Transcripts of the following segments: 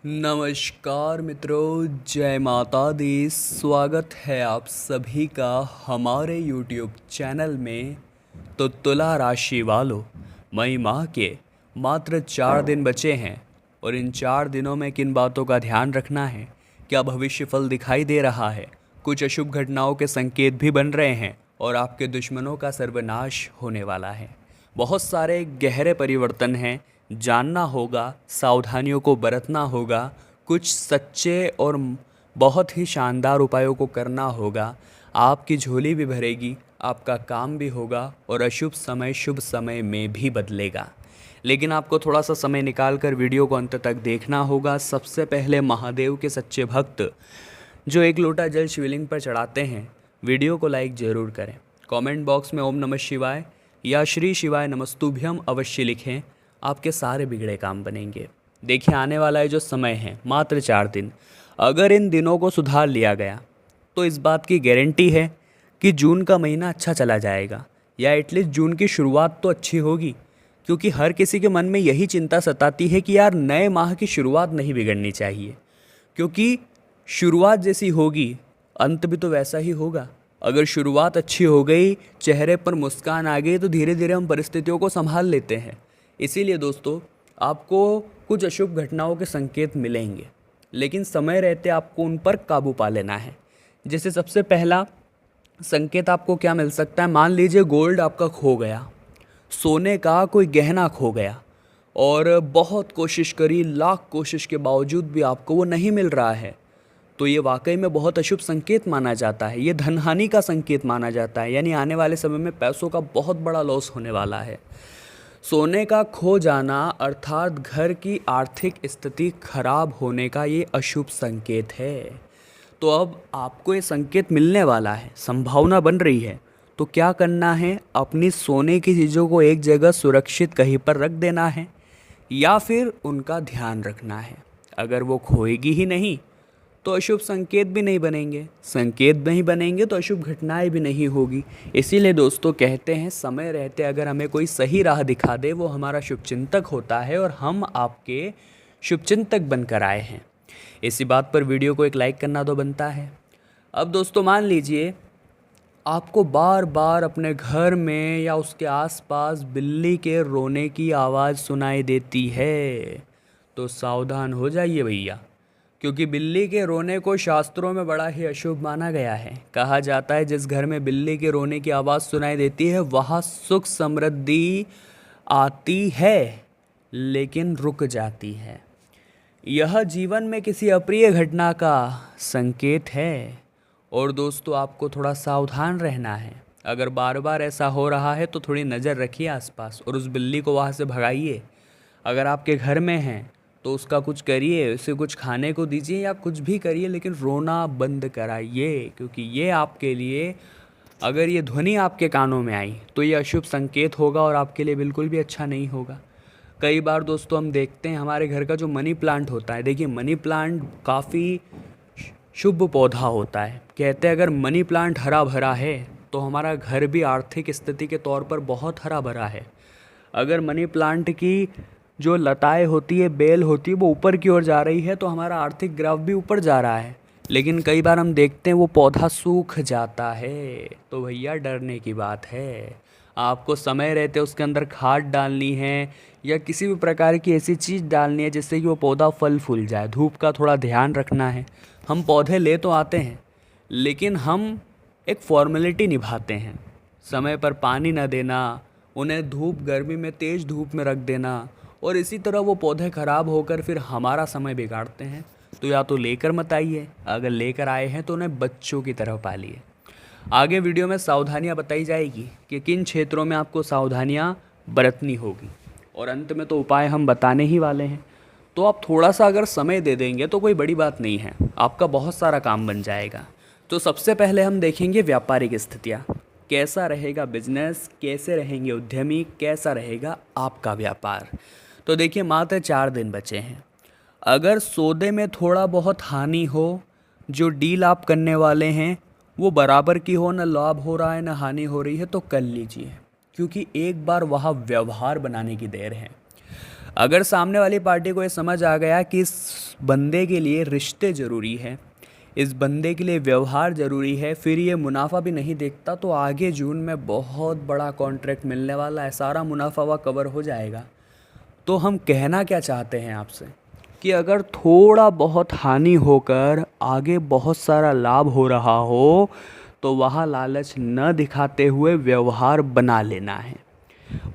नमस्कार मित्रों, जय माता दी। स्वागत है आप सभी का हमारे YouTube चैनल में। तो तुला राशि वालों, मई माह के मात्र 4 दिन बचे हैं और इन 4 दिनों में किन बातों का ध्यान रखना है, क्या भविष्य फल दिखाई दे रहा है, कुछ अशुभ घटनाओं के संकेत भी बन रहे हैं और आपके दुश्मनों का सर्वनाश होने वाला है। बहुत सारे गहरे परिवर्तन हैं, जानना होगा, सावधानियों को बरतना होगा, कुछ सच्चे और बहुत ही शानदार उपायों को करना होगा। आपकी झोली भी भरेगी, आपका काम भी होगा और अशुभ समय शुभ समय में भी बदलेगा। लेकिन आपको थोड़ा सा समय निकाल कर वीडियो को अंत तक देखना होगा। सबसे पहले महादेव के सच्चे भक्त जो एक लोटा जल शिवलिंग पर चढ़ाते हैं, वीडियो को लाइक ज़रूर करें। कमेंट बॉक्स में ओम नमः शिवाय या श्री शिवाय नमस्तुभ्यम अवश्य लिखें, आपके सारे बिगड़े काम बनेंगे। देखिए, आने वाला है जो समय है, मात्र 4 दिन, अगर इन दिनों को सुधार लिया गया तो इस बात की गारंटी है कि जून का महीना अच्छा चला जाएगा, या एटलीस्ट जून की शुरुआत तो अच्छी होगी। क्योंकि हर किसी के मन में यही चिंता सताती है कि यार नए माह की शुरुआत नहीं बिगड़नी चाहिए, क्योंकि शुरुआत जैसी होगी अंत भी तो वैसा ही होगा। अगर शुरुआत अच्छी हो गई, चेहरे पर मुस्कान आ गई, तो धीरे धीरे हम परिस्थितियों को संभाल लेते हैं। इसीलिए दोस्तों, आपको कुछ अशुभ घटनाओं के संकेत मिलेंगे, लेकिन समय रहते आपको उन पर काबू पा लेना है। जैसे सबसे पहला संकेत आपको क्या मिल सकता है, मान लीजिए गोल्ड आपका खो गया, सोने का कोई गहना खो गया और बहुत कोशिश करी, लाख कोशिश के बावजूद भी आपको वो नहीं मिल रहा है, तो ये वाकई में बहुत अशुभ संकेत माना जाता है। ये धनहानि का संकेत माना जाता है, यानी आने वाले समय में पैसों का बहुत बड़ा लॉस होने वाला है। सोने का खो जाना अर्थात घर की आर्थिक स्थिति खराब होने का ये अशुभ संकेत है। तो अब आपको ये संकेत मिलने वाला है, संभावना बन रही है, तो क्या करना है, अपनी सोने की चीज़ों को एक जगह सुरक्षित कहीं पर रख देना है या फिर उनका ध्यान रखना है। अगर वो खोएगी ही नहीं तो अशुभ संकेत भी नहीं बनेंगे, संकेत नहीं बनेंगे तो अशुभ घटनाएं भी नहीं होगी। इसीलिए दोस्तों कहते हैं, समय रहते अगर हमें कोई सही राह दिखा दे, वो हमारा शुभचिंतक होता है और हम आपके शुभचिंतक बनकर आए हैं। इसी बात पर वीडियो को एक लाइक करना तो बनता है। अब दोस्तों मान लीजिए आपको बार बार अपने घर में या उसके आसपास बिल्ली के रोने की आवाज़ सुनाई देती है, तो सावधान हो जाइए भैया, क्योंकि बिल्ली के रोने को शास्त्रों में बड़ा ही अशुभ माना गया है। कहा जाता है जिस घर में बिल्ली के रोने की आवाज़ सुनाई देती है वहाँ सुख समृद्धि आती है लेकिन रुक जाती है। यह जीवन में किसी अप्रिय घटना का संकेत है और दोस्तों आपको थोड़ा सावधान रहना है। अगर बार बार ऐसा हो रहा है तो थोड़ी नज़र रखिए आसपास और उस बिल्ली को वहाँ से भगाइए। अगर आपके घर में हैं तो उसका कुछ करिए, उसे कुछ खाने को दीजिए या कुछ भी करिए, लेकिन रोना बंद कराइए, क्योंकि ये आपके लिए, अगर ये ध्वनि आपके कानों में आई तो ये अशुभ संकेत होगा और आपके लिए बिल्कुल भी अच्छा नहीं होगा। कई बार दोस्तों हम देखते हैं हमारे घर का जो मनी प्लांट होता है, देखिए मनी प्लांट काफ़ी शुभ पौधा होता है। कहते हैं अगर मनी प्लांट हरा भरा है तो हमारा घर भी आर्थिक स्थिति के तौर पर बहुत हरा भरा है। अगर मनी प्लांट की जो लताएं होती है, बेल होती है, वो ऊपर की ओर जा रही है तो हमारा आर्थिक ग्राफ भी ऊपर जा रहा है। लेकिन कई बार हम देखते हैं वो पौधा सूख जाता है, तो भैया डरने की बात है। आपको समय रहते उसके अंदर खाद डालनी है या किसी भी प्रकार की ऐसी चीज़ डालनी है जिससे कि वो पौधा फल फूल जाए। धूप का थोड़ा ध्यान रखना है। हम पौधे ले तो आते हैं लेकिन हम एक फॉर्मेलिटी निभाते हैं, समय पर पानी न देना, उन्हें धूप गर्मी में तेज़ धूप में रख देना, और इसी तरह वो पौधे ख़राब होकर फिर हमारा समय बिगाड़ते हैं। तो या तो लेकर मत आइए, अगर लेकर आए हैं तो उन्हें बच्चों की तरह पालिए। आगे वीडियो में सावधानियां बताई जाएगी कि किन क्षेत्रों में आपको सावधानियां बरतनी होगी, और अंत में तो उपाय हम बताने ही वाले हैं। तो आप थोड़ा सा अगर समय दे देंगे तो कोई बड़ी बात नहीं है, आपका बहुत सारा काम बन जाएगा। तो सबसे पहले हम देखेंगे व्यापारिक स्थितियाँ, कैसा रहेगा बिजनेस, कैसे रहेंगे उद्यमी, कैसा रहेगा आपका व्यापार। तो देखिए मात्र 4 दिन बचे हैं। अगर सौदे में थोड़ा बहुत हानि हो, जो डील आप करने वाले हैं वो बराबर की हो, न लाभ हो रहा है न हानि हो रही है, तो कर लीजिए, क्योंकि एक बार वहाँ व्यवहार बनाने की देर है। अगर सामने वाली पार्टी को ये समझ आ गया कि इस बंदे के लिए रिश्ते ज़रूरी हैं, इस बंदे के लिए व्यवहार ज़रूरी है, फिर ये मुनाफा भी नहीं देखता, तो आगे जून में बहुत बड़ा कॉन्ट्रैक्ट मिलने वाला है, सारा मुनाफा वह कवर हो जाएगा। तो हम कहना क्या चाहते हैं आपसे कि अगर थोड़ा बहुत हानि होकर आगे बहुत सारा लाभ हो रहा हो तो वह लालच न दिखाते हुए व्यवहार बना लेना है।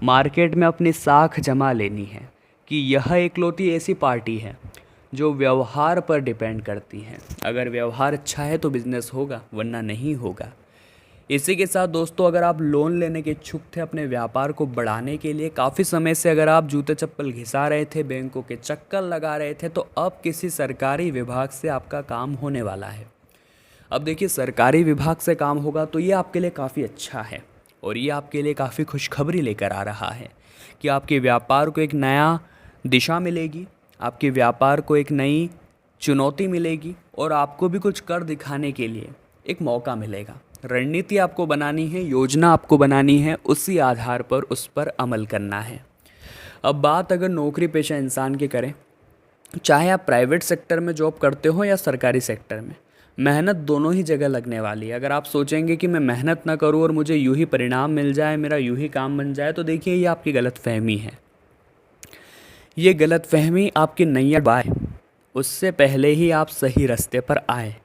मार्केट में अपनी साख जमा लेनी है कि यह एकलौती ऐसी पार्टी है जो व्यवहार पर डिपेंड करती है। अगर व्यवहार अच्छा है तो बिज़नेस होगा, वरना नहीं होगा। इसी के साथ दोस्तों, अगर आप लोन लेने के इच्छुक थे अपने व्यापार को बढ़ाने के लिए, काफ़ी समय से अगर आप जूते चप्पल घिसा रहे थे, बैंकों के चक्कर लगा रहे थे, तो अब किसी सरकारी विभाग से आपका काम होने वाला है। अब देखिए, सरकारी विभाग से काम होगा तो ये आपके लिए काफ़ी अच्छा है और ये आपके लिए काफ़ी खुशखबरी लेकर आ रहा है कि आपके व्यापार को एक नया दिशा मिलेगी, आपके व्यापार को एक नई चुनौती मिलेगी और आपको भी कुछ कर दिखाने के लिए एक मौका मिलेगा। रणनीति आपको बनानी है, योजना आपको बनानी है, उसी आधार पर उस पर अमल करना है। अब बात अगर नौकरी पेशा इंसान की करें, चाहे आप प्राइवेट सेक्टर में जॉब करते हो या सरकारी सेक्टर में, मेहनत दोनों ही जगह लगने वाली है। अगर आप सोचेंगे कि मैं मेहनत ना करूं और मुझे यूं ही परिणाम मिल जाए, मेरा यूं ही काम बन जाए, तो देखिए ये आपकी गलतफहमी है। ये गलतफहमी आपकी नैया डुबाए उससे पहले ही आप सही रास्ते पर आए,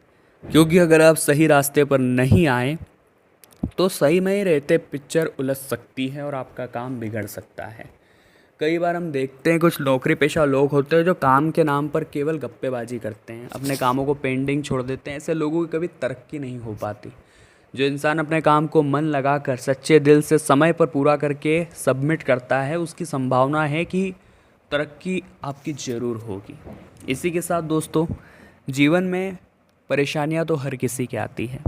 क्योंकि अगर आप सही रास्ते पर नहीं आए तो सही में ही रहते पिक्चर उलझ सकती है और आपका काम बिगड़ सकता है। कई बार हम देखते हैं कुछ नौकरी पेशा लोग होते हैं जो काम के नाम पर केवल गप्पेबाजी करते हैं, अपने कामों को पेंडिंग छोड़ देते हैं। ऐसे लोगों की कभी तरक्की नहीं हो पाती। जो इंसान अपने काम को मन लगाकर सच्चे दिल से समय पर पूरा करके सबमिट करता है, उसकी संभावना है कि तरक्की आपकी ज़रूर होगी। इसी के साथ दोस्तों, जीवन में परेशानियां तो हर किसी के आती हैं,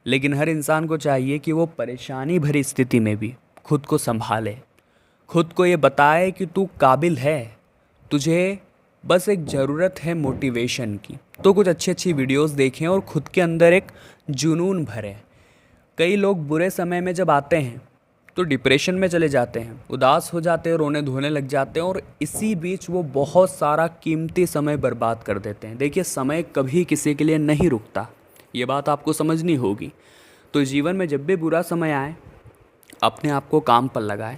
लेकिन हर इंसान को चाहिए कि वो परेशानी भरी स्थिति में भी खुद को संभाले, खुद को ये बताए कि तू काबिल है, तुझे बस एक ज़रूरत है मोटिवेशन की। तो कुछ अच्छी अच्छी वीडियोस देखें और ख़ुद के अंदर एक जुनून भरें। कई लोग बुरे समय में जब आते हैं तो डिप्रेशन में चले जाते हैं, उदास हो जाते हैं, रोने धोने लग जाते हैं और इसी बीच वो बहुत सारा कीमती समय बर्बाद कर देते हैं। देखिए, समय कभी किसी के लिए नहीं रुकता, ये बात आपको समझनी होगी। तो जीवन में जब भी बुरा समय आए, अपने आप को काम पर लगाए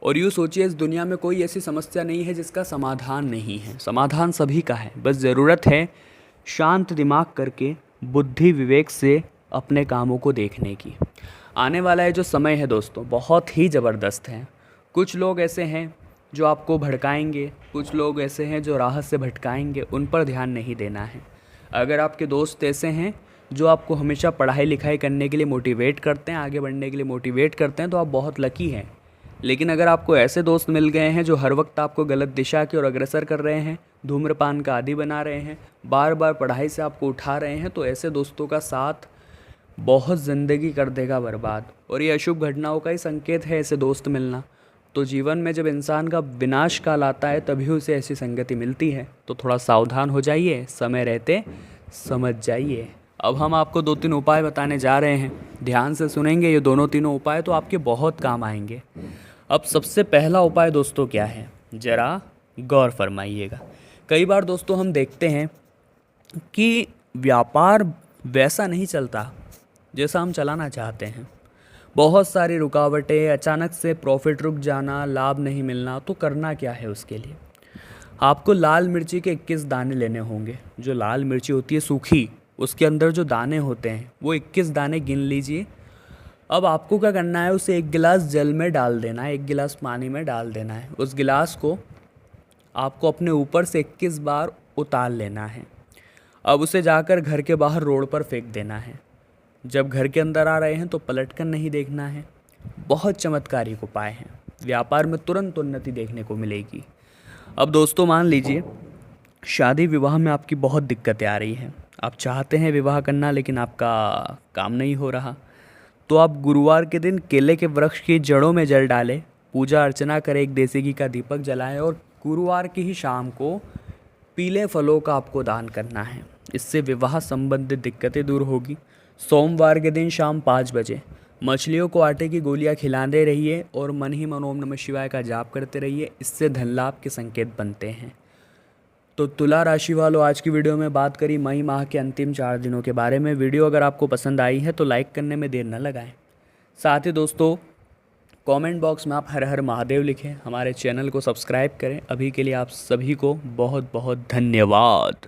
और यूँ सोचिए, इस दुनिया में कोई ऐसी समस्या नहीं है जिसका समाधान नहीं है। समाधान सभी का है, बस ज़रूरत है शांत दिमाग करके बुद्धि विवेक से अपने कामों को देखने की। आने वाला है जो समय है दोस्तों, बहुत ही ज़बरदस्त है। कुछ लोग ऐसे हैं जो आपको भड़काएंगे, कुछ लोग ऐसे हैं जो राह से भटकाएंगे, उन पर ध्यान नहीं देना है। अगर आपके दोस्त ऐसे हैं जो आपको हमेशा पढ़ाई लिखाई करने के लिए मोटिवेट करते हैं, आगे बढ़ने के लिए मोटिवेट करते हैं, तो आप बहुत लकी हैं। लेकिन अगर आपको ऐसे दोस्त मिल गए हैं जो हर वक्त आपको गलत दिशा की ओर अग्रसर कर रहे हैं, धूम्रपान का आदी बना रहे हैं, बार बार पढ़ाई से आपको उठा रहे हैं, तो ऐसे दोस्तों का साथ बहुत ज़िंदगी कर देगा बर्बाद। और ये अशुभ घटनाओं का ही संकेत है ऐसे दोस्त मिलना। तो जीवन में जब इंसान का विनाश काल आता है तभी उसे ऐसी संगति मिलती है। तो थोड़ा सावधान हो जाइए, समय रहते समझ जाइए। अब हम आपको 2-3 उपाय बताने जा रहे हैं, ध्यान से सुनेंगे ये दोनों तीनों उपाय तो आपके बहुत काम आएंगे। अब सबसे पहला उपाय दोस्तों क्या है, ज़रा गौर फरमाइएगा। कई बार दोस्तों हम देखते हैं कि व्यापार वैसा नहीं चलता जैसा हम चलाना चाहते हैं। बहुत सारी रुकावटें, अचानक से प्रॉफिट रुक जाना, लाभ नहीं मिलना। तो करना क्या है उसके लिए, आपको लाल मिर्ची के 21 दाने लेने होंगे। जो लाल मिर्ची होती है सूखी, उसके अंदर जो दाने होते हैं वो 21 दाने गिन लीजिए। अब आपको क्या करना है, उसे 1 गिलास जल में डाल देना है, 1 गिलास पानी में डाल देना है। उस गिलास को आपको अपने ऊपर से 21 बार उतार लेना है। अब उसे जाकर घर के बाहर रोड पर फेंक देना है। जब घर के अंदर आ रहे हैं तो पलट कर नहीं देखना है। बहुत चमत्कारिक उपाय हैं, व्यापार में तुरंत उन्नति देखने को मिलेगी। अब दोस्तों मान लीजिए शादी विवाह में आपकी बहुत दिक्कतें आ रही हैं, आप चाहते हैं विवाह करना लेकिन आपका काम नहीं हो रहा, तो आप गुरुवार के दिन केले के वृक्ष की जड़ों में जल डालें, पूजा अर्चना करें, एक देसी घी का दीपक जलाएं और गुरुवार की ही शाम को पीले फलों का आपको दान करना है। इससे विवाह संबंधित दिक्कतें दूर होगी। सोमवार के दिन शाम 5 बजे मछलियों को आटे की गोलियां खिलाते रहिए और मन ही मन ओम नमः शिवाय का जाप करते रहिए, इससे धन लाभ के संकेत बनते हैं। तो तुला राशि वालों, आज की वीडियो में बात करी मई माह के अंतिम 4 दिनों के बारे में। वीडियो अगर आपको पसंद आई है तो लाइक करने में देर न लगाएं। साथ ही दोस्तों, कमेंट बॉक्स में आप हर हर महादेव लिखें, हमारे चैनल को सब्सक्राइब करें। अभी के लिए आप सभी को बहुत बहुत धन्यवाद।